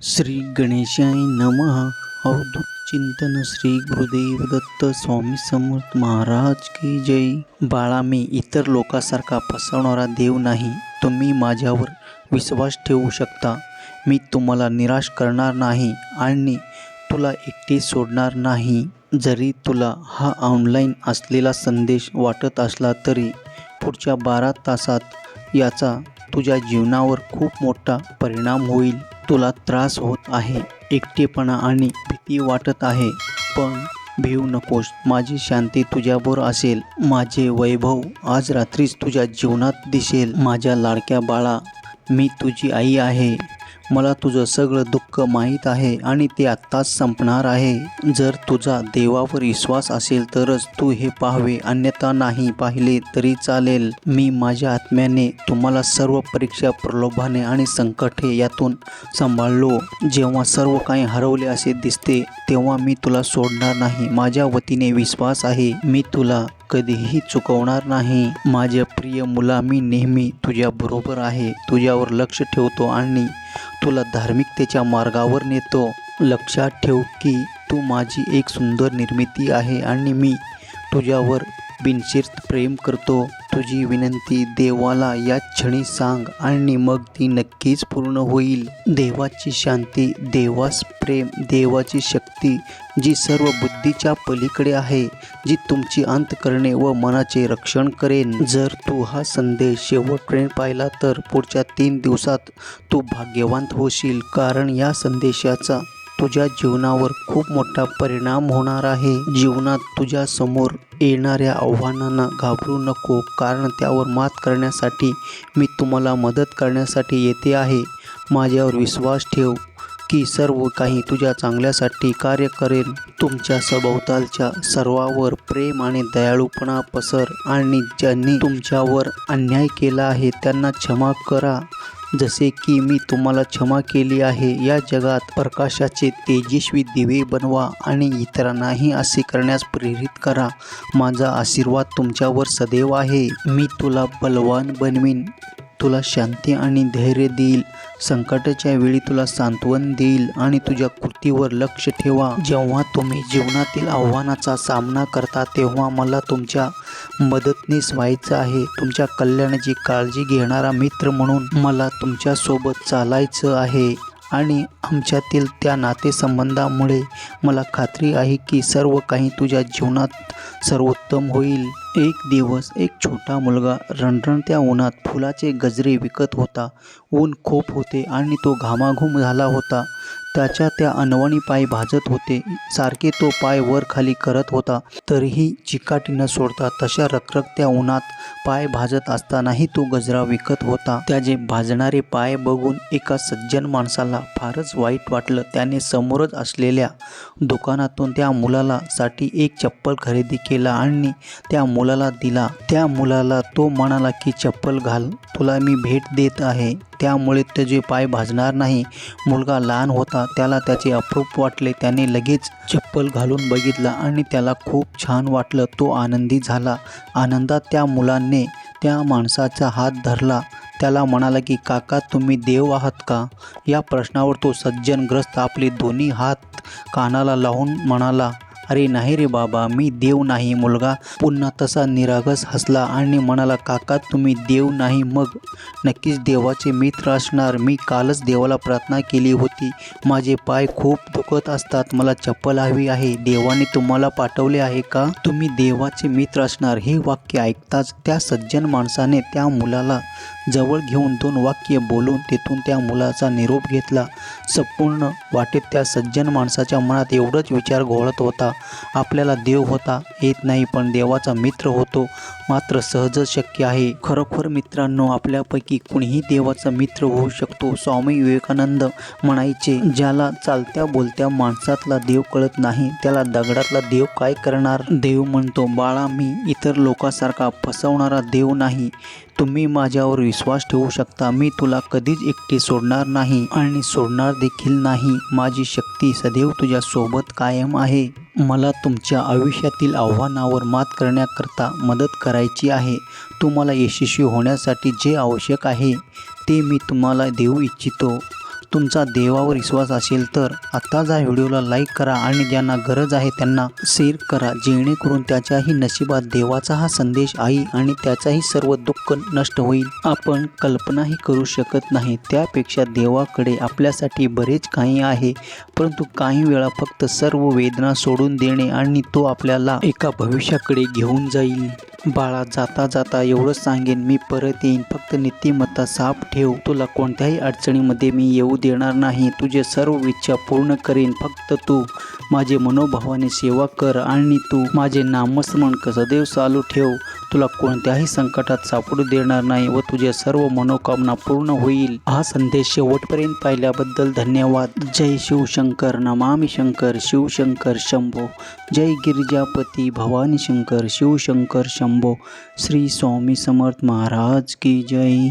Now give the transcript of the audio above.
श्री गणेशाय नमः. अवधूत चिंतन श्री गुरुदेव दत्त स्वामी समर्थ महाराज की जय. बाळा, मी इतर लोकांसारखा फसवणारा देव नाही. तुम्ही माझ्यावर विश्वास ठेवू शकता. मी तुम्हाला निराश करणार नाही आणि तुला एकटे सोडणार नाही. जरी तुला हा ऑनलाईन असलेला संदेश वाटत असला तरी पुढच्या 12 तासात याचा तुझ्या जीवनावर खूप मोठा परिणाम होईल. तुला त्रास होत आहे, एकटेपणा आणि भीती वाटत आहे, पण भिवू नकोस. माझी शांती तुझ्याबरोबर असेल. माझे वैभव आज रात्रीच तुझ्या जीवनात दिसेल. माझ्या लाडक्या बाळा, मी तुझी आई आहे. मला तुझं सगळं दुःख माहीत आहे आणि ते आत्ताच संपणार आहे. जर तुझा देवावर विश्वास असेल तरच तू हे पाहावे, अन्यथा नाही पाहिले तरी चालेल. मी माझ्या आत्म्याने तुम्हाला सर्व परीक्षा, प्रलोभने आणि संकटे यातून सांभाळलो. जेव्हा सर्व काही हरवले असे दिसते तेव्हा मी तुला सोडणार नाही. माझ्या वतीने विश्वास आहे, मी तुला कधीही चुकवणार नाही. माझ्या प्रिय मुला, मी नेहमी तुझ्या बरोबर आहे. तुझ्यावर लक्ष ठेवतो आणि तुला धार्मिकतेच्या मार्गावर नेतो. लक्षात ठेव की तू माझी एक सुंदर निर्मिती आहे आणि मी तुझ्यावर बिनशर्त प्रेम करतो. तुझी विनंती देवाला या क्षणी सांग आणि मग ती नक्कीच पूर्ण होईल. देवाची शांती, देवास प्रेम, देवाची शक्ती जी सर्व बुद्धीच्या पलीकडे आहे, जी तुमची अंतःकरणे व मनाचे रक्षण करेन. जर तू हा संदेश शेवटपर्यंत पाहिला तर पुढच्या 3 दिवसात तू भाग्यवान होशील, कारण या संदेशाचा तुझ्या जीवनावर खूप मोठा परिणाम होणार आहे. जीवनात तुझ्या समोर येणाऱ्या आव्हानांना घाबरू नको, कारण त्यावर मात करण्यासाठी मी तुम्हाला मदत करण्यासाठी येते आहे. माझ्यावर विश्वास ठेव की सर्व काही तुझ्या चांगल्यासाठी कार्य करेन. तुमच्या सभोवतालच्या सर्वांवर प्रेम आणि दयाळूपणा पसर आणि ज्यांनी तुमच्यावर अन्याय केला आहे त्यांना क्षमा करा, जसे की मी तुम्हाला क्षमा केली आहे. या जगात प्रकाशाचे तेजस्वी दिवे बनवा आणि इतरांनाही असे करण्यास प्रेरित करा. माझा आशीर्वाद तुमच्यावर सदैव आहे. मी तुला बलवान बनवीन, तुला शांती आणि धैर्य देईल. संकटाच्या वेळी तुला सांत्वन देईल आणि तुझ्या कृतीवर लक्ष ठेवा. जेव्हा तुम्ही जीवनातील आव्हानाचा सामना करता तेव्हा मला तुमच्या मदतनीस व्हायचं आहे. तुमच्या कल्याणाची काळजी घेणारा मित्र म्हणून मला तुमच्यासोबत चालायचं आहे आणि आमच्यातील त्या नातेसंबंधामुळे मला खात्री आहे की सर्व काही तुझ्या जीवनात सर्वोत्तम होईल. एक दिवस एक छोटा मुलगा रणरणत्या उन्हात फुलाचे गजरे विकत होता. ऊन खूप होते आणि तो घामाघूम झाला होता. त्याच्या त्या अनवाणी पाय भाजत होते. सारखे तो पाय वर खाली करत होता, तरीही चिकाटी न सोडता तशा रखरखत्या उन्हात पाय भाजत असतानाही तो गजरा विकत होता. त्याचे भाजणारे पाय बघून एका सज्जन माणसाला फारच वाईट वाटलं. त्याने समोरच असलेल्या दुकानातून त्या मुलाला साठी एक चप्पल खरेदी केला आणि त्या मुलाला दिला. त्या मुलाला तो म्हणाला की चप्पल घाल, तुला मी भेट देत आहे, त्यामुळे त्याचे पाय भाजणार नाही. मुलगा लहान होता, त्याला त्याचे अप्रूप वाटले. त्याने लगेच चप्पल घालून बघितला आणि त्याला खूप छान वाटलं. तो आनंदी झाला. आनंदात त्या मुलाने त्या माणसाचा हात धरला. त्याला म्हणाला की काका, तुम्ही देव आहात का? या प्रश्नावर तो सज्जन ग्रस्त आपले दोन्ही हात कानाला लावून म्हणाला, अरे नाही रे बाबा, मी देव नाही. मुलगा पुन्हा तसा निरागस हसला आणि म्हणाला, काका तुम्ही देव नाही, मग नक्कीच देवाचे मित्र असणार. मी कालच देवाला प्रार्थना केली होती. माझे पाय खूप दुखत असतात, मला चप्पल हवी आहे. देवाने तुम्हाला पाठवले आहे का? तुम्ही देवाचे मित्र असणार. हे वाक्य ऐकताच त्या सज्जन माणसाने त्या मुलाला जवळ घेऊन 2 वाक्य बोलून तेथून त्या मुलाचा निरोप घेतला. संपूर्ण वाटेत त्या सज्जन माणसाच्या मनात एवढंच विचार घोळत होता, आपल्याला देव होता येत नाही, पण देवाचा मित्र होतो मात्र सहजच शक्य आहे. खरोखर मित्रांनो, आपल्यापैकी कुणीही देवाचा मित्र होऊ शकतो. स्वामी विवेकानंद म्हणायचे, ज्याला चालत्या बोलत्या माणसातला देव कळत नाही त्याला दगडातला देव काय करणार? देव म्हणतो, बाळा, मी इतर लोकांसारखा फसवणारा देव नाही. तुम्ही माझ्यावर विश्वास ठेवू शकता. मी तुला कधीच एकटे सोडणार नाही आणि सोडणार देखील नाही. माझी शक्ती सदैव तुझ्या सोबत कायम आहे. मला तुमच्या आयुष्यातील आव्हानावर मात करण्याकरता मदत करायची आहे. तुम्हाला यशस्वी होण्यासाठी जे आवश्यक आहे ते मी तुम्हाला देऊ इच्छितो. तुमचा देवावर विश्वास असेल तर आत्ताच या व्हिडिओला लाईक करा आणि ज्यांना गरज आहे त्यांना शेअर करा, जेणेकरून त्याच्याही नशिबात देवाचा हा संदेश आई आणि त्याचाही सर्व दुःख नष्ट होईल. आपण कल्पनाही करू शकत नाही त्यापेक्षा देवाकडे आपल्यासाठी बरेच काही आहे, परंतु काही वेळा फक्त सर्व वेदना सोडून देणे आणि तो आपल्याला एका भविष्याकडे घेऊन जाईल. बाळा, जाता जाता एवढंच सांगेन, मी परत येईन. फक्त नीतिमत्ता साफ ठेव. तुला कोणत्याही अडचणीमध्ये मी येऊ देणार नाही. तुझे सर्व इच्छा पूर्ण करेन. फक्त तू माझे मनोभावाने सेवा कर आणि तू माझे नामस्मरण सदैव चालू ठेव. तुला कोणत्याही संकटात सापडू देणार नाही व तुझे सर्व मनोकामना पूर्ण होईल. हा संदेश शेवटपर्यंत पाहिल्याबद्दल धन्यवाद. जय शिवशंकर. नमामि शंकर. शिवशंकर शंभो. जय गिरिजापती भवानी शंकर. शिवशंकर शंभो. श्री स्वामी समर्थ महाराज की जय.